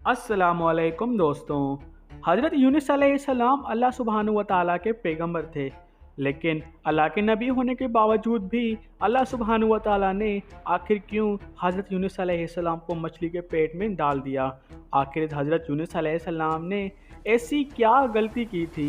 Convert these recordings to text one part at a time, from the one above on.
अस्सलामुअलैकुम दोस्तों। हज़रत यूनुस अलैहिस्सलाम अल्लाह सुब्हानहू व तआला के पैगंबर थे। लेकिन अल्लाह के नबी होने के बावजूद भी अल्लाह सुब्हानहू व तआला ने आखिर क्यों हज़रत यूनुस अलैहिस्सलाम को मछली के पेट में डाल दिया। आखिर हज़रत यूनुस अलैहिस्सलाम ने ऐसी क्या गलती की थी।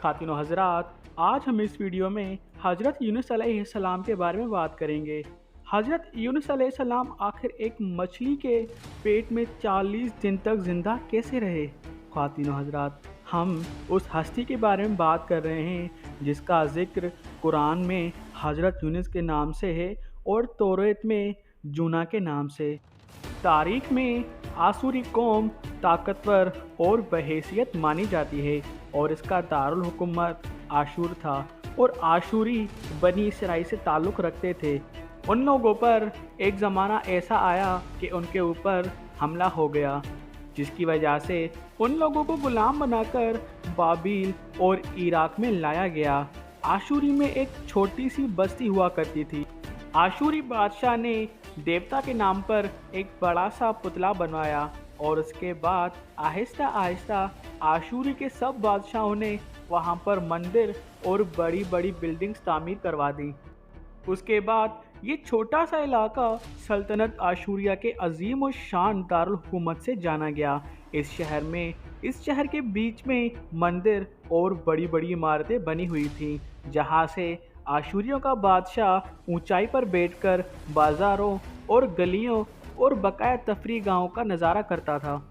खातिनो हज़रात, आज हम इस वीडियो में हज़रत यूनुस अलैहिस्सलाम के बारे में बात करेंगे। हज़रत यूनुस अलैहिस्सलाम आखिर एक मछली के पेट में 40 दिन तक ज़िंदा कैसे रहे। खातिनो हज़रात, हम उस हस्ती के बारे में बात कर रहे हैं जिसका ज़िक्र कुरान में हज़रत यूनुस के नाम से है और तौरात में जूना के नाम से। तारीख में आसूरी कौम ताकतवर और बहैसियत मानी जाती है और इसका दारुल हुकूमत आशूर था और आशूरी बनी इसराइल से ताल्लुक़ रखते थे। उन लोगों पर एक ज़माना ऐसा आया कि उनके ऊपर हमला हो गया, जिसकी वजह से उन लोगों को गुलाम बनाकर बाबिल और इराक में लाया गया। आशूरी में एक छोटी सी बस्ती हुआ करती थी। आशूरी बादशाह ने देवता के नाम पर एक बड़ा सा पुतला बनवाया और उसके बाद आहिस्ता आहिस्ता आशूरी के सब बादशाहों ने वहाँ पर मंदिर और बड़ी बड़ी बिल्डिंग्स तामीर करवा दी। उसके बाद ये छोटा सा इलाका सल्तनत आशूरिया के अजीम और शान दारुल हुकूमत से जाना गया। इस शहर के बीच में मंदिर और बड़ी बड़ी इमारतें बनी हुई थीं, जहाँ से आशूरियों का बादशाह ऊंचाई पर बैठकर बाज़ारों और गलियों और बकाया तफरी गाहों का नज़ारा करता था।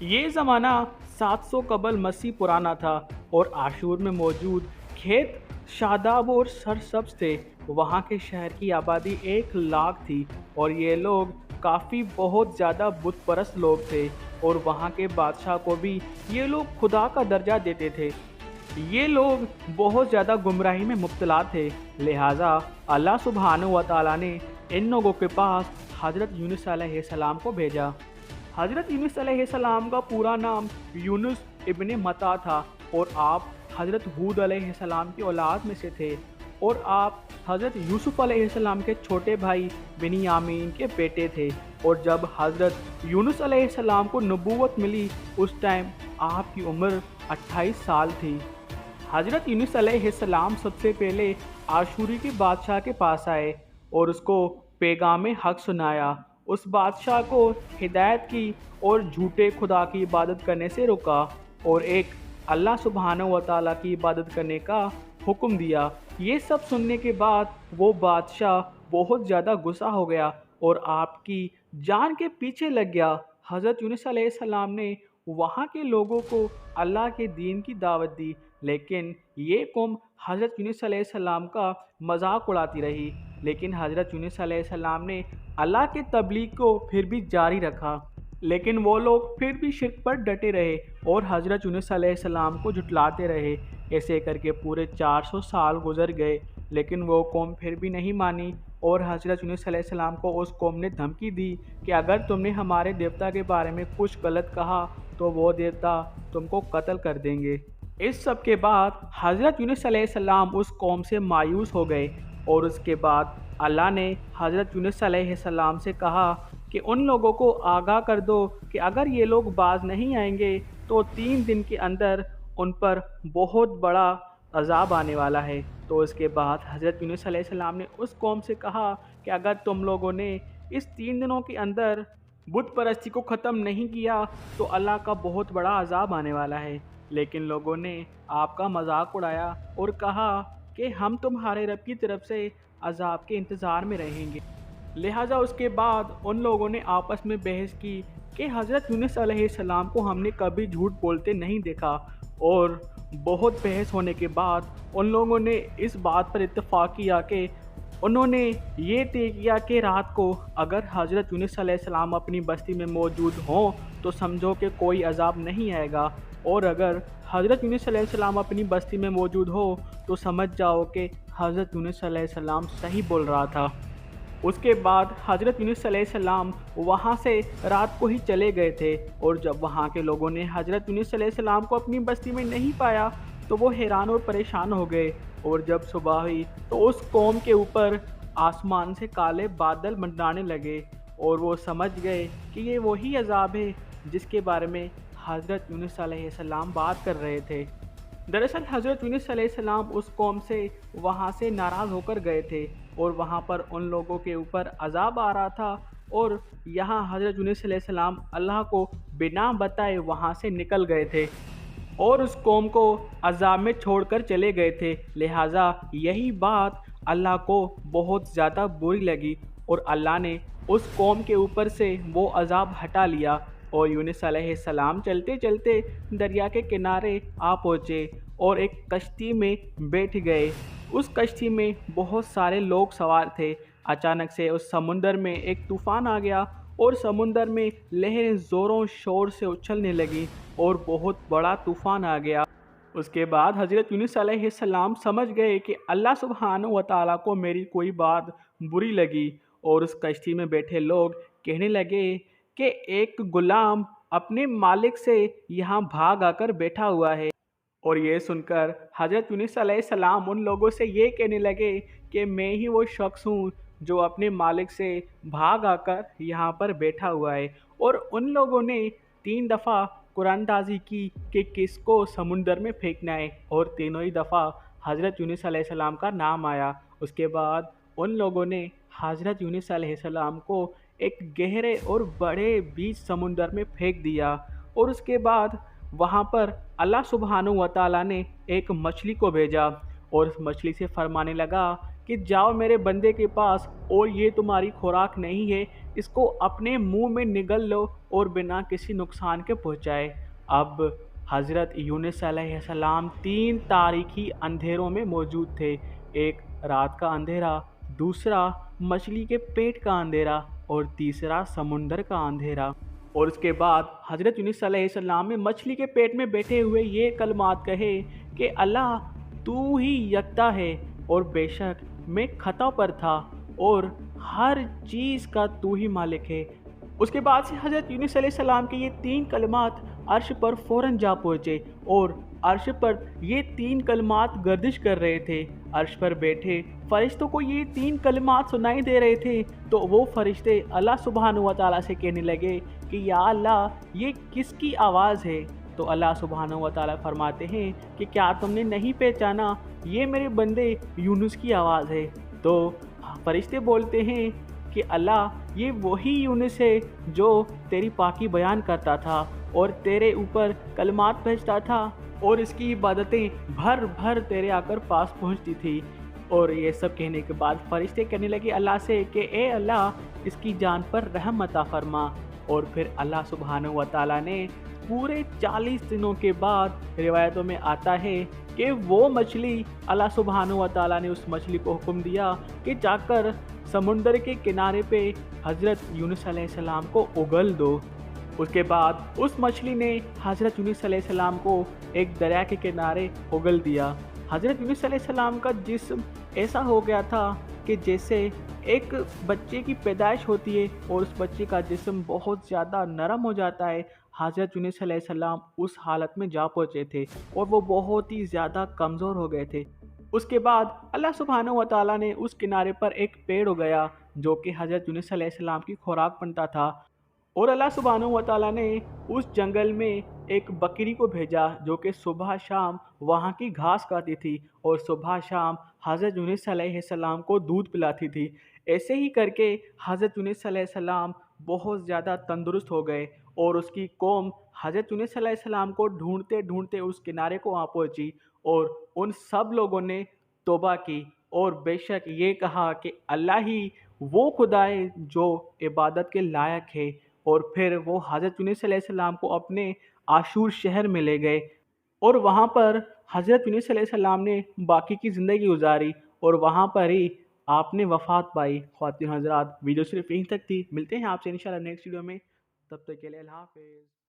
ये ज़माना 700 कबल मसीह पुराना था और आशूर में मौजूद खेत शादाब और सरसब्ज थे। वहाँ के शहर की आबादी 1 लाख थी और ये लोग काफ़ी बहुत ज़्यादा बुत परस्त लोग थे और वहाँ के बादशाह को भी ये लोग खुदा का दर्जा देते थे। ये लोग बहुत ज़्यादा गुमराही में मुब्तला थे, लिहाजा अल्लाह सुब्हानहू व तआला ने इन लोगों के पास हज़रत यूनुस अलैहिस्सलाम को भेजा। हज़रत यूनुस अलैहिस्सलाम का पूरा नाम यूनुस इब्ने मत्ता था और आप हज़रत हूद अलैहिस्सलाम की औलाद में से थे और आप हज़रत यूसुफ अलैहिस्सलाम के छोटे भाई बिन्यामीन के बेटे थे। और जब हज़रत यूनुस अलैहिस्सलाम को नबूवत मिली उस टाइम आपकी उम्र 28 साल थी। हज़रत यूनुस अलैहिस्सलाम सबसे पहले आशूरी के बादशाह के पास आए और उसको पैगाम हक़ सुनाया। उस बादशाह को हिदायत की और झूठे खुदा की इबादत करने से रोका और एक अल्लाह सुब्हानहू व तआला की इबादत करने का हुक्म दिया। ये सब सुनने के बाद वो बादशाह बहुत ज़्यादा गुस्सा हो गया और आपकी जान के पीछे लग गया। हज़रत यूनुस अलैहिस्सलाम ने वहाँ के लोगों को अल्लाह के दीन की दावत दी, लेकिन ये कौम हज़रत यूनुस अलैहिस्सलाम का मजाक उड़ाती रही। लेकिन हज़रत यूनुस अलैहिस्सलाम ने अल्लाह के तबलीग को फिर भी जारी रखा, लेकिन वो लोग फिर भी शिर्क पर डटे रहे और हज़रत यूनुस अलैहिस्सलाम को झुटलाते रहे। ऐसे करके पूरे 400 साल गुजर गए, लेकिन वो कौम फिर भी नहीं मानी और हज़रत यूनुस अलैहिस्सलाम को उस कौम ने धमकी दी कि अगर तुमने हमारे देवता के बारे में कुछ गलत कहा तो वो देवता तुमको कत्ल कर देंगे। इस सब के बाद हज़रत यूनुस अलैहिस्सलाम उस कौम से मायूस हो गए और उसके बाद अल्लाह ने हज़रत यूनुस अलैहिस्सलाम से कहा कि उन लोगों को आगाह कर दो कि अगर ये लोग बाज नहीं आएंगे तो 3 दिन के अंदर उन पर बहुत बड़ा अज़ाब आने वाला है। तो इसके बाद हज़रत यूनुस अलैहिस्सलाम ने उस कौम से कहा कि अगर तुम लोगों ने इस 3 दिनों के अंदर बुत परस्ती को ख़त्म नहीं किया तो अल्लाह का बहुत बड़ा अज़ाब आने वाला है। लेकिन लोगों ने आपका मजाक उड़ाया और कहा कि हम तुम्हारे रब की तरफ से अज़ाब के इंतज़ार में रहेंगे। लिहाजा उसके बाद उन लोगों ने आपस में बहस की कि हज़रत यूनुस अलैहिस्सलाम को हमने कभी झूठ बोलते नहीं देखा और बहुत बहस होने के बाद उन लोगों ने इस बात पर इत्तेफाक किया कि उन्होंने ये तय किया कि रात को अगर हज़रत यूनुस अलैहिस्सलाम अपनी बस्ती में मौजूद हों तो समझो कि कोई अज़ाब नहीं आएगा, और अगर हज़रत यूनुस अलैहिस्सलाम अपनी बस्ती में मौजूद हो तो समझ जाओ कि हज़रत यूनुस अलैहिस्सलाम सही बोल रहा था। उसके बाद हज़रत यूनुस अलैहिस्सलाम वहाँ से रात को ही चले गए थे और जब वहाँ के लोगों ने हज़रत यूनुस अलैहिस्सलाम को अपनी बस्ती में नहीं पाया तो वो हैरान और परेशान हो गए। और जब सुबह हुई तो उस कौम के ऊपर आसमान से काले बादल मंडराने लगे और वो समझ गए कि ये वही अज़ाब है जिसके बारे में हज़रत यूनुस अलैहिस्सलाम बात कर रहे थे। दरअसल हज़रत यूनुस अलैहिस्सलाम उस कौम से वहाँ से नाराज़ होकर गए थे और वहाँ पर उन लोगों के ऊपर अज़ाब आ रहा था, और यहाँ हज़रत यूनुस अलैहिस्सलाम अल्लाह को बिना बताए वहाँ से निकल गए थे और उस कौम को अज़ाब में छोड़कर चले गए थे। लिहाजा यही बात अल्लाह को बहुत ज़्यादा बुरी लगी और अल्लाह ने उस कौम के ऊपर से वो अज़ाब हटा लिया और यूनुस अलैहिस्सलाम चलते चलते दरिया के किनारे आ पहुँचे और एक कश्ती में बैठ गए। उस कश्ती में बहुत सारे लोग सवार थे। अचानक से उस समुंदर में एक तूफ़ान आ गया और समुंदर में लहरें ज़ोरों शोर से उछलने लगी और बहुत बड़ा तूफ़ान आ गया। उसके बाद हज़रत यूनुस अलैहिस्सलाम समझ गए कि अल्लाह सुब्हानहू व तआला को मेरी कोई बात बुरी लगी, और उस कश्ती में बैठे लोग कहने लगे कि एक गुलाम अपने मालिक से यहाँ भाग आकर बैठा हुआ है। और ये सुनकर हज़रत यूनुस अलैहिस्सलाम उन लोगों से ये कहने लगे कि मैं ही वो शख्स हूँ जो अपने मालिक से भाग आकर यहाँ पर बैठा हुआ है। और उन लोगों ने 3 दफ़ा कुरानदाज़ी की कि किसको समुंदर में फेंकना है, और तीनों ही दफ़ा हज़रत यूनुस अलैहिस्सलाम का नाम आया। उसके बाद उन लोगों ने हज़रत यूनुस अलैहिस्सलाम को एक गहरे और बड़े बीच समुंदर में फेंक दिया, और उसके बाद वहाँ पर अल्लाह सुब्हानहू व तआला ने एक मछली को भेजा और उस मछली से फरमाने लगा कि जाओ मेरे बंदे के पास, और ये तुम्हारी खुराक नहीं है, इसको अपने मुंह में निगल लो और बिना किसी नुकसान के पहुँचाए। अब हज़रत यूनुस अलैहिस्सलाम 3 तारीखी अंधेरों में मौजूद थे। एक रात का अंधेरा, दूसरा मछली के पेट का अंधेरा, और तीसरा समुंदर का अंधेरा। और उसके बाद हज़रत यूनुस अलैहिस्सलाम ने मछली के पेट में बैठे हुए ये कलमात कहे कि अल्लाह तू ही यकता है, और बेशक मैं खता पर था, और हर चीज़ का तू ही मालिक है। उसके बाद से हज़रत यूनुस अलैहिस्सलाम के ये 3 कलमात अर्श पर फ़ौरन जा पहुँचे, और अर्श पर ये 3 कलमात गर्दिश कर रहे थे। अर्श पर बैठे फ़रिश्तों को ये 3 कलमात सुनाई दे रहे थे, तो वो फ़रिश्ते अल्लाह सुब्हानहू व तआला से कहने लगे कि या अल्लाह ये किसकी आवाज़ है? तो अल्लाह सुब्हानहू व तआला फरमाते हैं कि क्या तुमने नहीं पहचाना, ये मेरे बंदे यूनुस की आवाज़ है। तो फ़रिश्ते बोलते हैं कि अल्लाह ये वही यूनुस है जो तेरी पाकी बयान करता था और तेरे ऊपर कलमात भेजता था, और इसकी इबादतें भर भर तेरे आकर पास पहुंचती थी। और ये सब कहने के बाद फ़रिश्ते कहने लगे अल्लाह से कि ए अल्लाह इसकी जान पर रहम अता फरमा। और फिर अल्लाह सुब्हानहू व तआला ने पूरे 40 दिनों के बाद, रिवायतों में आता है कि वो मछली, अल्लाह सुब्हानहू व तआला ने उस मछली को हुक्म दिया कि जाकर समुंदर के किनारे पे हज़रत यूनुस अलैहिस्सलाम को उगल दो। उसके बाद उस मछली ने हज़रत यूनुस अलैहिस्सलाम को एक दरिया के किनारे उगल दिया। हज़रत यूनुस अलैहिस्सलाम का जिस्म ऐसा हो गया था कि जैसे एक बच्चे की पैदाइश होती है और उस बच्चे का जिस्म बहुत ज़्यादा नरम हो जाता है। हज़रत यूनुस अलैहिस्सलाम उस हालत में जा पहुँचे थे और वो बहुत ही ज़्यादा कमज़ोर हो गए थे। उसके बाद अल्लाह सुब्हानहू व तआला ने उस किनारे पर एक पेड़ उगाया जो कि हज़रत यूनुस अलैहिस्सलाम की खुराक बनता था, और अल्लाह सुब्हानहू व तआला ने उस जंगल में एक बकरी को भेजा जो कि सुबह शाम वहाँ की घास खाती थी और सुबह शाम हज़रत यूनुस अलैहिस्सलाम को दूध पिलाती थी। ऐसे ही करके हज़रत यूनुस अलैहिस्सलाम बहुत ज़्यादा तंदुरुस्त हो गए, और उसकी कौम हज़रत यूनुस अलैहिस्सलाम को ढूंढते ढूंढते उस किनारे को आ पहुँची, और उन सब लोगों ने तौबा की और बेशक ये कहा कि अल्लाह ही वो खुदा है जो इबादत के लायक है। और फिर वो हज़रत यूनुस अलैहिस्सलाम को अपने आशूर शहर में ले गए, और वहाँ पर हज़रत यूनुस अलैहिस्सलाम ने बाकी की ज़िंदगी गुजारी, और वहाँ पर ही आपने वफ़ात पाई। ख़वातीन हज़रात, वीडियो सिर्फ़ यहीं तक थी। मिलते हैं आपसे इंशाल्लाह नेक्स्ट वीडियो में। तब तक के लिए अल्लाह हाफ़िज़।